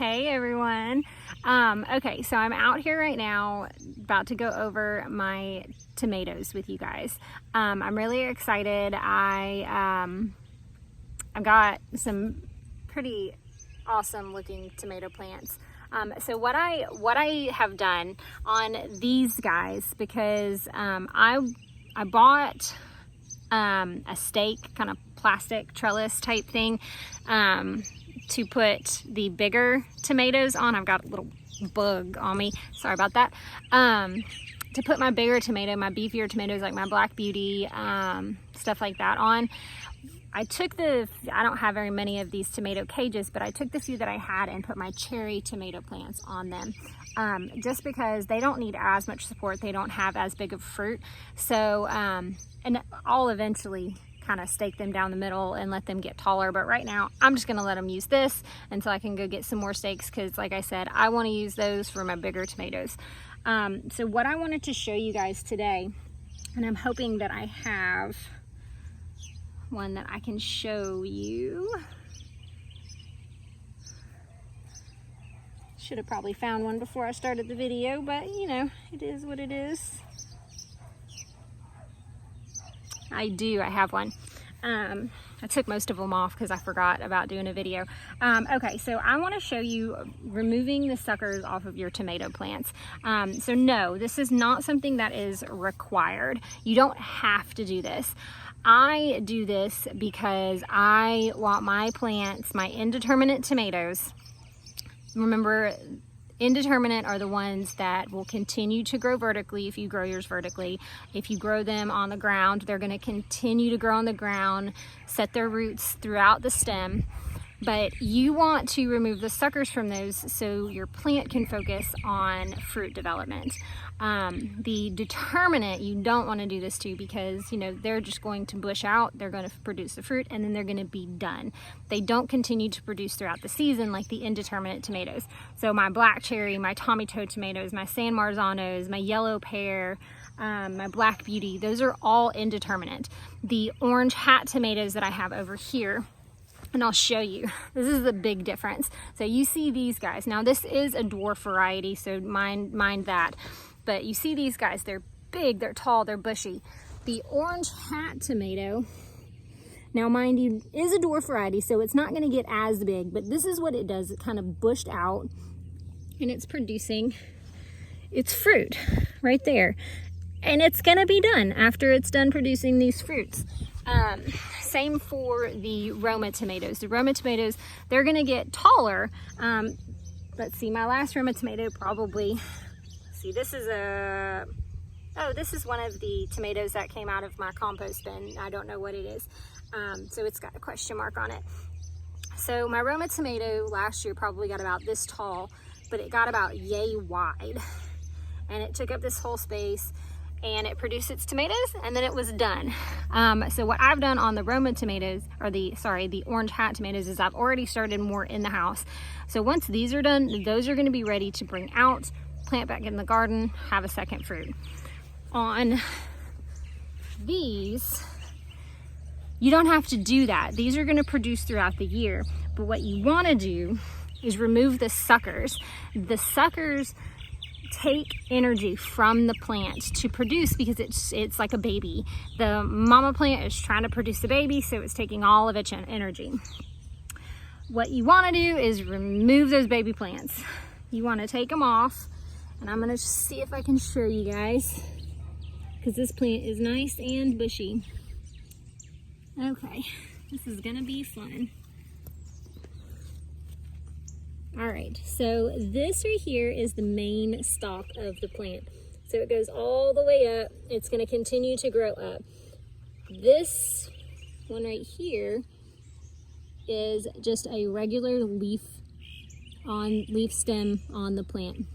Hey everyone. Okay, so I'm out here right now about to go over my tomatoes with you guys. I'm really excited. I've got some pretty awesome looking tomato plants. So what I have done on these guys, because I bought a stake kind of plastic trellis type thing to put the bigger tomatoes on. I've got a little bug on me, sorry about that. To put my bigger tomato, my beefier tomatoes like my Black Beauty, stuff like that on. I don't have very many of these tomato cages, but I took the few that I had and put my cherry tomato plants on them. Just because they don't need as much support, they don't have as big of fruit. So, and I'll eventually kind of stake them down the middle and let them get taller. But right now, I'm just gonna let them use this until I can go get some more stakes, because like I said, I wanna use those for my bigger tomatoes. So what I wanted to show you guys today, and I'm hoping that I have one that I can show you. Should have probably found one before I started the video, but you know, it is what it is. I have one. I took most of them off because I forgot about doing a video. Okay, so I want to show you removing the suckers off of your tomato plants. So no, this is not something that is required. You don't have to do this. I do this because I want my plants, my indeterminate tomatoes. Remember, indeterminate are the ones that will continue to grow vertically if you grow yours vertically. If you grow them on the ground, they're going to continue to grow on the ground, set their roots throughout the stem. But you want to remove the suckers from those so your plant can focus on fruit development. The determinate, you don't want to do this to, because you know they're just going to bush out, they're going to produce the fruit, and then they're going to be done. They don't continue to produce throughout the season like the indeterminate tomatoes. So my black cherry, my Tommy Toe tomatoes, my San Marzanos, my yellow pear, my Black Beauty, those are all indeterminate. The orange hat tomatoes that I have over here, and I'll show you, this is the big difference. So you see these guys, now this is a dwarf variety, so mind that. But you see these guys, they're big, they're tall, they're bushy. The orange hat tomato, now mind you, is a dwarf variety, so it's not gonna get as big, but this is what it does. It kind of bushed out and it's producing its fruit right there. And it's gonna be done after it's done producing these fruits. Same for the Roma tomatoes. The Roma tomatoes, they're gonna get taller. Let's see, my last Roma tomato probably, see, this is this is one of the tomatoes that came out of my compost bin. I don't know what it is. So it's got a question mark on it. So my Roma tomato last year probably got about this tall, but it got about yay wide. And it took up this whole space and it produced its tomatoes, and then it was done. So what I've done on the Roma tomatoes, or the orange hat tomatoes, is I've already started more in the house. So once these are done, those are gonna be ready to bring out, plant back in the garden, have a second fruit. On these, you don't have to do that. These are gonna produce throughout the year, but what you wanna do is remove the suckers. The suckers take energy from the plant to produce, because it's like a baby. The mama plant is trying to produce the baby, so it's taking all of its energy. What you want to do is remove those baby plants. You want to take them off, and I'm going to see if I can show you guys, because this plant is nice and bushy. Okay, this is going to be fun. All right, so this right here is the main stalk of the plant. So it goes all the way up. It's going to continue to grow up. This one right here is just a regular leaf stem on the plant.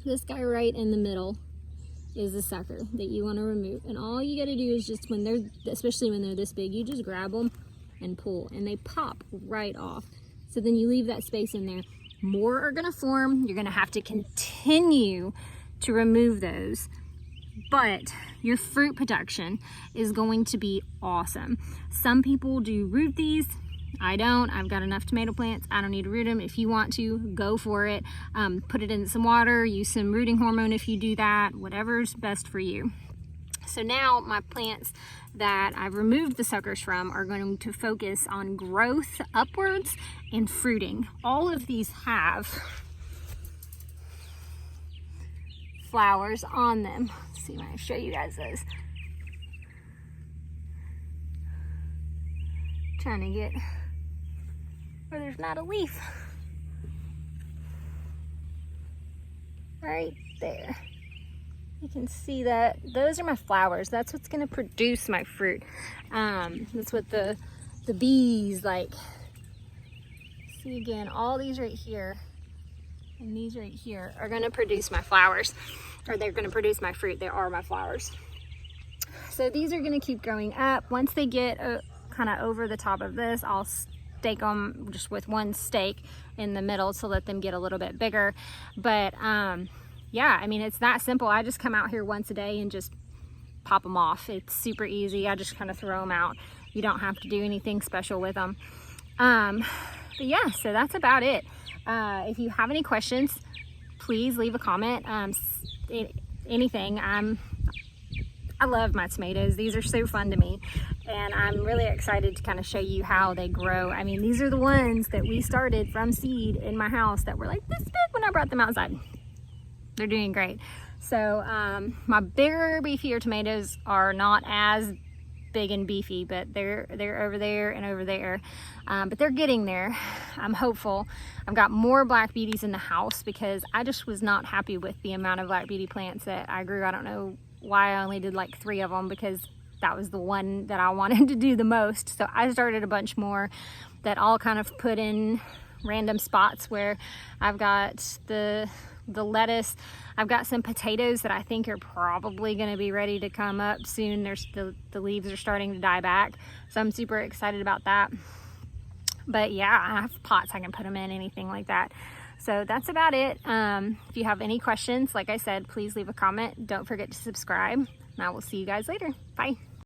This guy right in the middle is the sucker that you want to remove. And all you got to do is just, especially when they're this big, you just grab them and pull, and they pop right off. So then you leave that space in there. More are gonna form. You're gonna have to continue to remove those, but your fruit production is going to be awesome. Some people do root these. I don't. I've got enough tomato plants. I don't need to root them. If you want to, go for it. Put it in some water, use some rooting hormone if you do that, whatever's best for you. So now my plants that I've removed the suckers from are going to focus on growth upwards and fruiting. All of these have flowers on them. Let's see if I can show you guys those. Trying to get where there's not a leaf. Right there. You can see that those are my flowers. That's what's going to produce my fruit. That's what the bees like. See again, all these right here and these right here are going to produce my flowers, or they're going to produce my fruit. They are my flowers. So these are going to keep growing up. Once they get kind of over the top of this, I'll stake them just with one stake in the middle to let them get a little bit bigger. But yeah, I mean, it's that simple. I just come out here once a day and just pop them off. It's super easy. I just kind of throw them out. You don't have to do anything special with them. But yeah, so that's about it. If you have any questions, please leave a comment. Anything. I love my tomatoes. These are so fun to me. And I'm really excited to kind of show you how they grow. I mean, these are the ones that we started from seed in my house that were like this big when I brought them outside. They're doing great. So my bigger, beefier tomatoes are not as big and beefy, but they're over there and over there. But they're getting there. I'm hopeful. I've got more black beauties in the house because I just was not happy with the amount of black beauty plants that I grew. I don't know why I only did like 3 of them, because that was the one that I wanted to do the most. So I started a bunch more that all kind of put in random spots where I've got the lettuce. I've got some potatoes that I think are probably going to be ready to come up soon. There's the leaves are starting to die back, so I'm super excited about that. But yeah, I have pots I can put them in, anything like that. So that's about it. If you have any questions, like I said, please leave a comment. Don't forget to subscribe, and I will see you guys later. Bye.